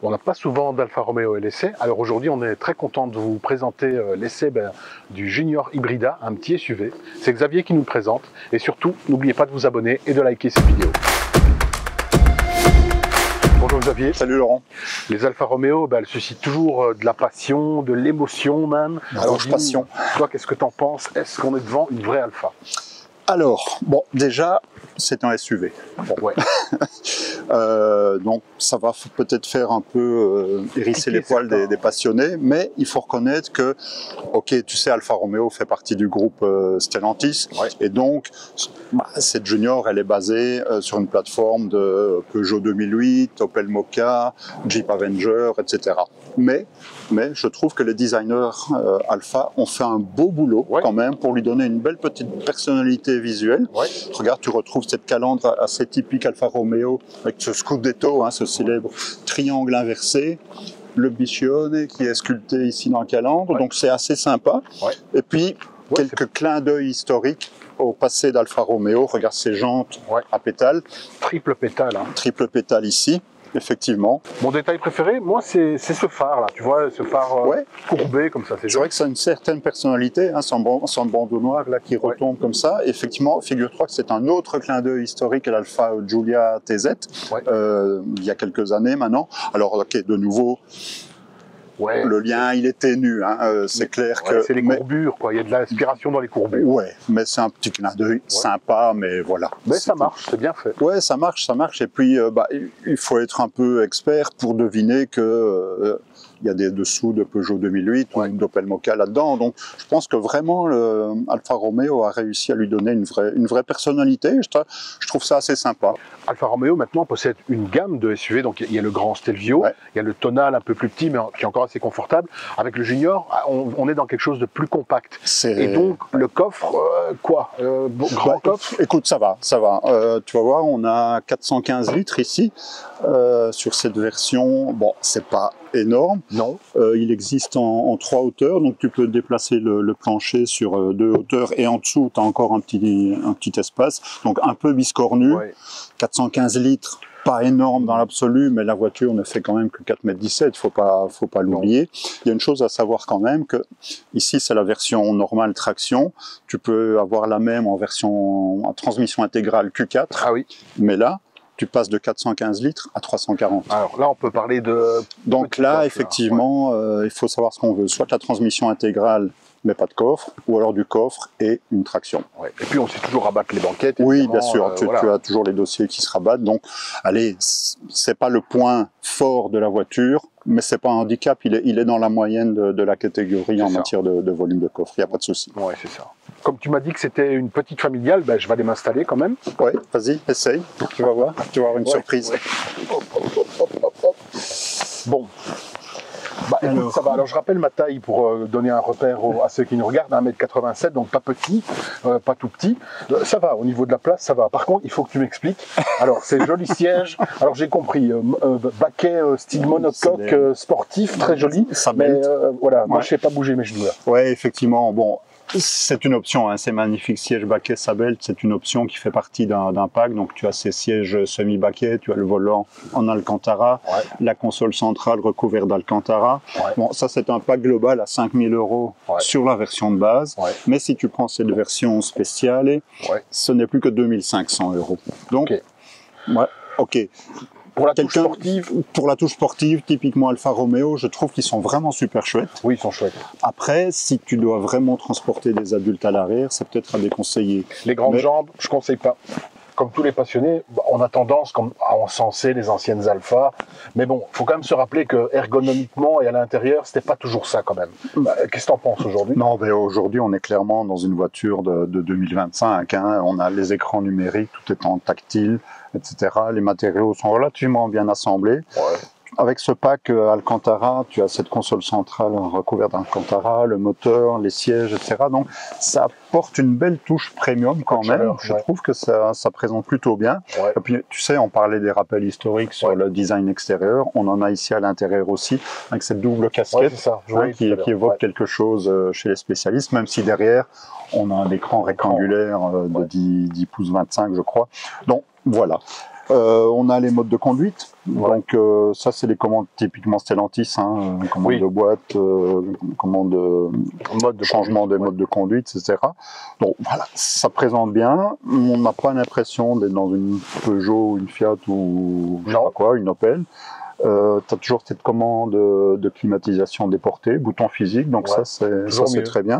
On n'a pas souvent d'Alfa Romeo LS. Alors aujourd'hui, on est très content de vous présenter l'essai du Junior Hybrida, un petit SUV. C'est Xavier qui nous le présente. Et surtout, n'oubliez pas de vous abonner et de liker cette vidéo. Bonjour Xavier. Salut Laurent. Les Alfa Romeo, elles suscitent toujours de la passion, de l'émotion même. Alors, passion. Toi, qu'est-ce que tu en penses? Est-ce qu'on est devant une vraie Alfa? Alors, bon, déjà, c'est un SUV. Bon, ouais. Donc, ça va peut-être faire un peu hérisser les poils des passionnés, mais il faut reconnaître que, ok, tu sais, Alfa Romeo fait partie du groupe Stellantis, ouais. Et donc, cette Junior, elle est basée sur une plateforme de Peugeot 2008, Opel Mokka, Jeep Avenger, etc. Mais je trouve que les designers Alfa ont fait un beau boulot quand même pour lui donner une belle petite personnalité visuelle. Ouais. Regarde, tu retrouves cette calandre assez typique Alfa Romeo avec ce scudetto, ce célèbre triangle inversé, le Biccione qui est sculpté ici dans la calandre, donc c'est assez sympa. Ouais. Et puis quelques clins d'œil historiques au passé d'Alfa Romeo. Regarde ces jantes à pétales. Triple pétale. Triple pétale ici. Effectivement. Mon détail préféré, moi, c'est ce phare là, tu vois, ce phare courbé comme ça. C'est vrai que ça a une certaine personnalité, son bandeau noir là qui retombe comme ça. Effectivement, figure-toi que c'est un autre clin d'œil historique à l'Alfa Giulia TZ, il y a quelques années maintenant. Alors, ok, de nouveau. Le lien, il est ténu, c'est clair que... C'est les courbures, quoi. Il y a de l'inspiration dans les courbures. Ouais, mais c'est un petit clin d'œil sympa, mais voilà. Mais ça marche, c'est bien fait. Ouais, ça marche. Et puis, il faut être un peu expert pour deviner que... il y a des dessous de Peugeot 2008 ou d'Opel Mokka là-dedans. Donc, je pense que vraiment, Alfa Romeo a réussi à lui donner une vraie personnalité. Je trouve ça assez sympa. Alfa Romeo, maintenant, possède une gamme de SUV. Donc, il y a le grand Stelvio, il y a le Tonal un peu plus petit, mais qui est encore assez confortable. Avec le Junior, on est dans quelque chose de plus compact. Et donc, le coffre, grand coffre? Écoute, ça va. Tu vas voir, on a 415 litres ici sur cette version. Bon, c'est pas énorme. Non. Il existe en 3 hauteurs, donc tu peux déplacer le plancher sur 2 hauteurs et en dessous, tu as encore un petit espace, donc un peu biscornu. 415 litres, pas énorme dans l'absolu, mais la voiture ne fait quand même que 4,17 m, faut pas l'oublier. Il y a une chose à savoir quand même, que ici c'est la version normale traction, tu peux avoir la même en transmission intégrale Q4, mais là, tu passes de 415 litres à 340. Alors là, on peut parler de... Donc là, effectivement, il faut savoir ce qu'on veut. Soit la transmission intégrale, mais pas de coffre, ou alors du coffre et une traction. Et puis, on sait toujours rabattre les banquettes. Oui, bien sûr, tu as toujours les dossiers qui se rabattent. Donc, allez, c'est pas le point fort de la voiture, mais c'est pas un handicap. Il est dans la moyenne de la catégorie en matière de volume de coffre. Il n'y a pas de souci. Oui, c'est ça. Comme tu m'as dit que c'était une petite familiale, je vais aller m'installer quand même. Oui, vas-y, essaye. Tu vas voir une surprise. Bon. Écoute, ça va. Alors, je rappelle ma taille pour donner un repère à ceux qui nous regardent. 1,87 m, donc pas petit, pas tout petit. Ça va, au niveau de la place, ça va. Par contre, il faut que tu m'expliques. Alors, c'est joli siège. Alors, j'ai compris. Baquet style monocoque sportif, très joli. Mais voilà, moi, je sais pas bouger mes genoux là. Oui, effectivement. Bon. C'est une option, ces magnifiques sièges baquets Sabelt, c'est une option qui fait partie d'un pack. Donc tu as ces sièges semi-baquets, tu as le volant en Alcantara, la console centrale recouverte d'Alcantara. Bon, ça c'est un pack global à 5 000 € sur la version de base. Mais si tu prends cette version spéciale, ce n'est plus que 2 500 €. Donc, ok. Pour la touche sportive, typiquement Alfa Romeo, je trouve qu'ils sont vraiment super chouettes. Oui, ils sont chouettes. Après, si tu dois vraiment transporter des adultes à l'arrière, c'est peut-être à déconseiller. Les grandes jambes, je ne conseille pas. Comme tous les passionnés, on a tendance à encenser les anciennes Alpha. Mais bon, il faut quand même se rappeler que ergonomiquement et à l'intérieur, c'était pas toujours ça quand même. Qu'est-ce que tu en penses aujourd'hui? Non, mais aujourd'hui, on est clairement dans une voiture de 2025. On a les écrans numériques, tout est en tactile, etc. Les matériaux sont relativement bien assemblés. Avec ce pack Alcantara, tu as cette console centrale recouverte d'Alcantara, le moteur, les sièges, etc. Donc ça apporte une belle touche premium quand même. Je trouve que ça présente plutôt bien. Et puis tu sais, on parlait des rappels historiques sur le design extérieur. On en a ici à l'intérieur aussi, avec cette double casquette qui évoque quelque chose chez les spécialistes, même si derrière, on a un écran rectangulaire de 10 pouces 25, je crois. Donc voilà. On a les modes de conduite. Donc ça, c'est les commandes typiquement Stellantis, hein, commande de boîte, commande de changement des modes de conduite, etc. Donc voilà, ça présente bien. On n'a pas l'impression d'être dans une Peugeot, une Fiat ou je sais pas quoi, une Opel. Tu as toujours cette commande de climatisation déportée, bouton physique, donc ça c'est très bien.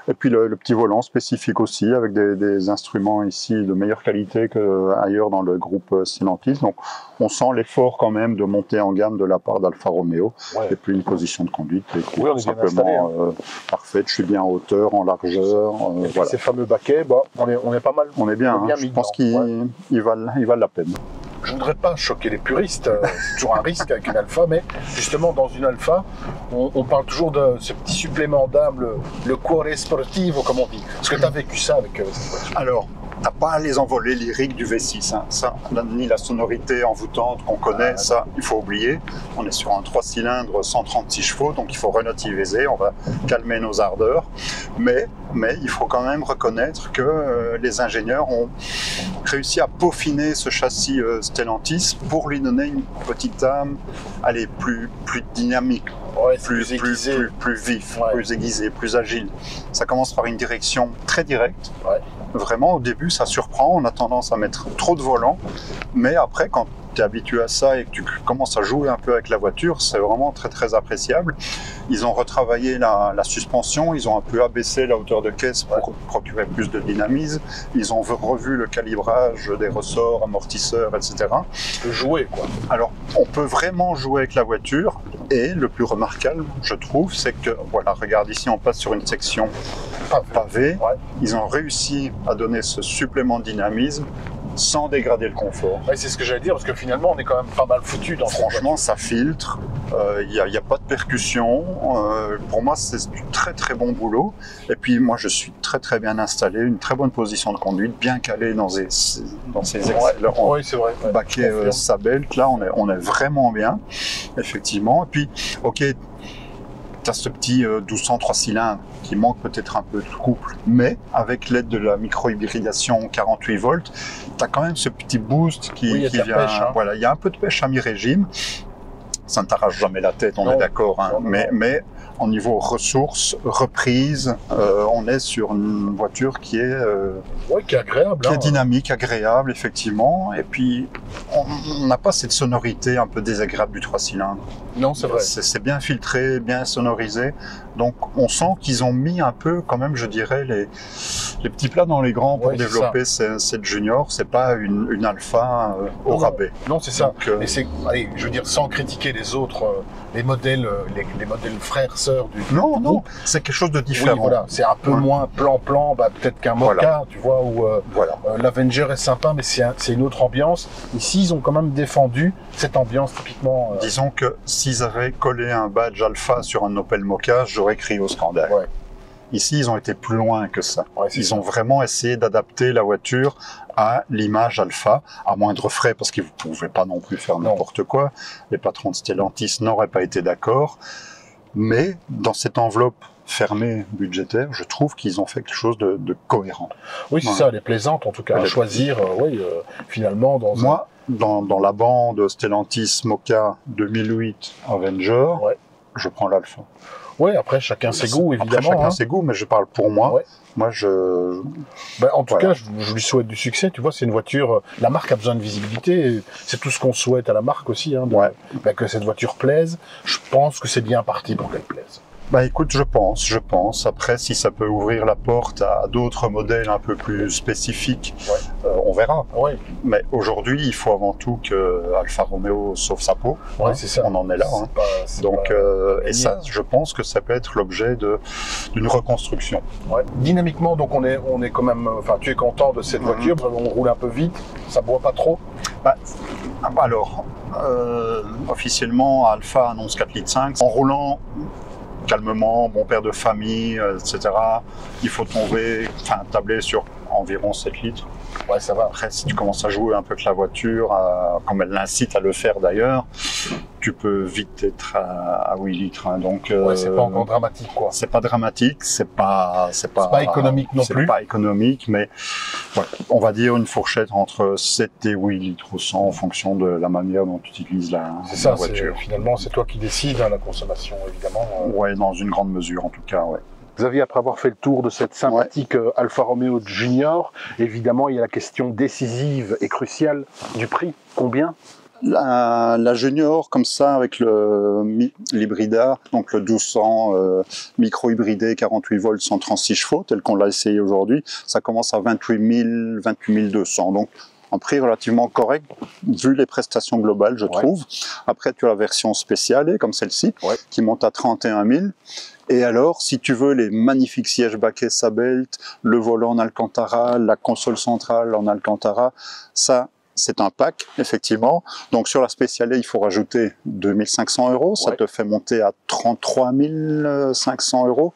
Et puis le petit volant spécifique aussi, avec des instruments ici de meilleure qualité qu'ailleurs dans le groupe Stellantis. Donc on sent l'effort quand même de monter en gamme de la part d'Alfa Romeo. Et puis une position de conduite qui est tout simplement parfaite. Je suis bien en hauteur, en largeur. Voilà. Ces fameux baquets, on est pas mal. On est bien, je pense qu'ils valent la peine. Je ne voudrais pas choquer les puristes, c'est toujours un risque avec une Alfa, mais justement dans une Alfa, on parle toujours de ce petit supplément d'âme, le cuore sportivo, comme on dit. Est-ce que tu as vécu ça avec cette voiture? Alors, t'as pas les envolées lyriques du V6, hein. Ça, ni la sonorité envoûtante qu'on connaît, ça, il faut oublier. On est sur un 3 cylindres 136 chevaux, donc il faut relativiser, on va calmer nos ardeurs. Mais il faut quand même reconnaître que les ingénieurs ont réussi à peaufiner ce châssis Stellantis pour lui donner une petite âme, allez, plus dynamique, plus vif, plus aiguisé, plus agile. Ça commence par une direction très directe. Vraiment, au début, ça surprend, on a tendance à mettre trop de volant, mais après, quand tu es habitué à ça et que tu commences à jouer un peu avec la voiture, c'est vraiment très très appréciable. Ils ont retravaillé la suspension, ils ont un peu abaissé la hauteur de caisse pour procurer plus de dynamisme, ils ont revu le calibrage des ressorts, amortisseurs, etc. Jouer, quoi. Alors, on peut vraiment jouer avec la voiture, et le plus remarquable, je trouve, c'est que, voilà, regarde ici, on passe sur une section pavée, ils ont réussi à donner ce supplément de dynamisme sans dégrader le confort. C'est ce que j'allais dire, parce que finalement, on est quand même pas mal foutu dans Franchement, ça filtre, il n'y a pas de percussion. Pour moi, c'est du très très bon boulot. Et puis moi, je suis très très bien installé, une très bonne position de conduite, bien calé dans ces excellents baquets Sabelt. Là, on est vraiment bien, effectivement. Et puis, ok, tu as ce petit 1200 3 cylindres qui manque peut-être un peu de couple, mais avec l'aide de la micro-hybridation 48 volts, tu as quand même ce petit boost qui vient. Pêche, hein. Voilà, il y a un peu de pêche à mi-régime. Ça ne t'arrache jamais la tête, on est d'accord, hein, mais au niveau ressources, reprise, on est sur une voiture qui est agréable, qui est dynamique, agréable, effectivement. Et puis, on n'a pas cette sonorité un peu désagréable du 3 cylindres. Non, c'est vrai. C'est bien filtré, bien sonorisé. Donc, on sent qu'ils ont mis un peu, quand même, je dirais, les petits plats dans les grands pour développer cette Junior. C'est pas une Alpha au rabais. Non, c'est ça. Mais c'est, allez, je veux dire, sans critiquer les autres, les modèles frères, sœurs du Non, c'est quelque chose de différent. Oui, voilà, c'est un peu moins plan-plan, peut-être qu'un Mocha, tu vois, ou l'Avenger est sympa, mais c'est une autre ambiance. Ici, ils ont quand même défendu cette ambiance typiquement. Disons que s'ils avaient collé un badge Alpha sur un Opel Mocha, j'aurais crié au scandale. Ici, ils ont été plus loin que ça. Ils ont vraiment essayé d'adapter la voiture à l'image Alpha, à moindre frais, parce qu'ils ne pouvaient pas non plus faire n'importe quoi. Les patrons de Stellantis n'auraient pas été d'accord. Mais dans cette enveloppe fermée budgétaire, je trouve qu'ils ont fait quelque chose de cohérent. Oui, c'est ça, elle est plaisante en tout cas, à choisir, finalement. Dans la bande Stellantis Mocha 2008 Avenger, je prends l'Alpha. Oui, après chacun ses goûts, évidemment. Après chacun ses goûts, mais je parle pour moi. Moi, en tout cas, je lui souhaite du succès. Tu vois, c'est une voiture. La marque a besoin de visibilité. C'est tout ce qu'on souhaite à la marque aussi, hein, que cette voiture plaise. Je pense que c'est bien parti pour qu'elle plaise. Écoute, je pense. Après, si ça peut ouvrir la porte à d'autres modèles un peu plus spécifiques, on verra. Mais aujourd'hui, il faut avant tout que Alfa Romeo sauve sa peau. C'est ça. On en est là. Donc, et ça, je pense que ça peut être l'objet d'une reconstruction. Dynamiquement, donc on est quand même. Enfin, tu es content de cette voiture. On roule un peu vite. Ça boit pas trop. Alors, officiellement, Alfa annonce 4,5 litres. En roulant calmement, bon père de famille, etc. Il faut tabler sur environ 7 litres. Ouais, ça va. Après, si tu commences à jouer un peu avec la voiture, comme elle l'incite à le faire d'ailleurs, tu peux vite être à 8 litres. Hein. Donc, ouais, c'est pas encore dramatique, quoi. C'est pas dramatique, c'est pas économique non plus. C'est pas économique, mais ouais, on va dire une fourchette entre 7 et 8 litres au 100 en fonction de la manière dont tu utilises la voiture. Finalement, c'est toi qui décides, hein, la consommation, évidemment. Ouais, dans une grande mesure, en tout cas, ouais. Xavier, après avoir fait le tour de cette sympathique Alfa Romeo Junior, évidemment, il y a la question décisive et cruciale du prix. Combien ? La Junior, comme ça, avec l'hybrida, donc le 1200 micro-hybridé 48 volts 136 chevaux, tel qu'on l'a essayé aujourd'hui, ça commence à 28 200. Donc, un prix relativement correct, vu les prestations globales, je trouve. Après, tu as la version spéciale, comme celle-ci, qui monte à 31 000. Et alors, si tu veux les magnifiques sièges baquets Sabelt, le volant en Alcantara, la console centrale en Alcantara, ça, c'est un pack, effectivement. Donc, sur la spéciale, il faut rajouter 2 500 €. Ça te fait monter à 33 500 €.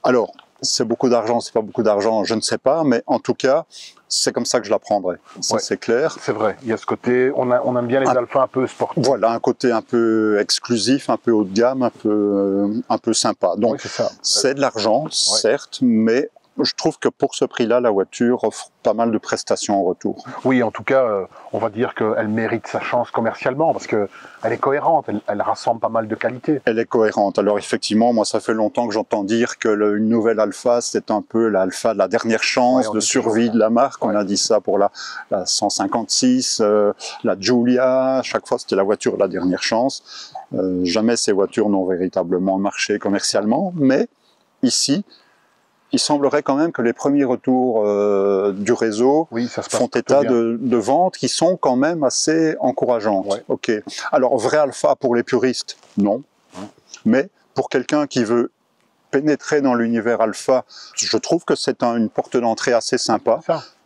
Alors, c'est beaucoup d'argent, c'est pas beaucoup d'argent, je ne sais pas. Mais en tout cas, c'est comme ça que je la prendrais. Ça, c'est clair. C'est vrai. Il y a ce côté, on aime bien les Alpha un peu sportifs. Voilà, un côté un peu exclusif, un peu haut de gamme, un peu sympa. Donc, c'est de l'argent, certes, mais je trouve que pour ce prix-là, la voiture offre pas mal de prestations en retour. Oui, en tout cas, on va dire qu'elle mérite sa chance commercialement parce qu'elle est cohérente, elle rassemble pas mal de qualités. Elle est cohérente. Alors effectivement, moi, ça fait longtemps que j'entends dire que une nouvelle Alfa, c'est un peu l'Alfa de la dernière chance de survie de la marque. On a dit ça pour la 156, la Giulia. À chaque fois, c'était la voiture de la dernière chance. Jamais ces voitures n'ont véritablement marché commercialement, mais ici, il semblerait quand même que les premiers retours du réseau font état de ventes qui sont quand même assez encourageantes. Ok. Alors, vrai Alpha pour les puristes, non. Mais pour quelqu'un qui veut pénétrer dans l'univers Alpha, je trouve que c'est une porte d'entrée assez sympa.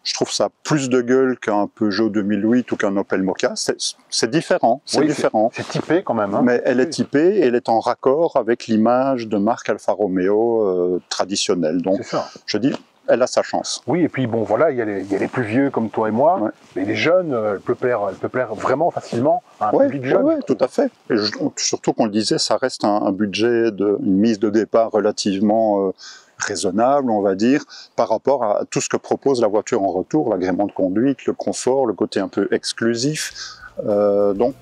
Je trouve ça plus de gueule qu'un Peugeot 2008 ou qu'un Opel Mokka. C'est différent, différent. C'est typé quand même. Hein. Mais elle est typée et elle est en raccord avec l'image de marque Alfa Romeo traditionnelle. Donc, je dis, elle a sa chance. Oui, et puis bon, voilà, il y a les plus vieux comme toi et moi, mais les jeunes, elle peut plaire vraiment facilement à un public jeune. Oui, tout à fait. Et surtout qu'on le disait, ça reste un budget, une mise de départ relativement raisonnable, on va dire, par rapport à tout ce que propose la voiture en retour, l'agrément de conduite, le confort, le côté un peu exclusif. Donc,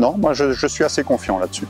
non, moi je suis assez confiant là-dessus.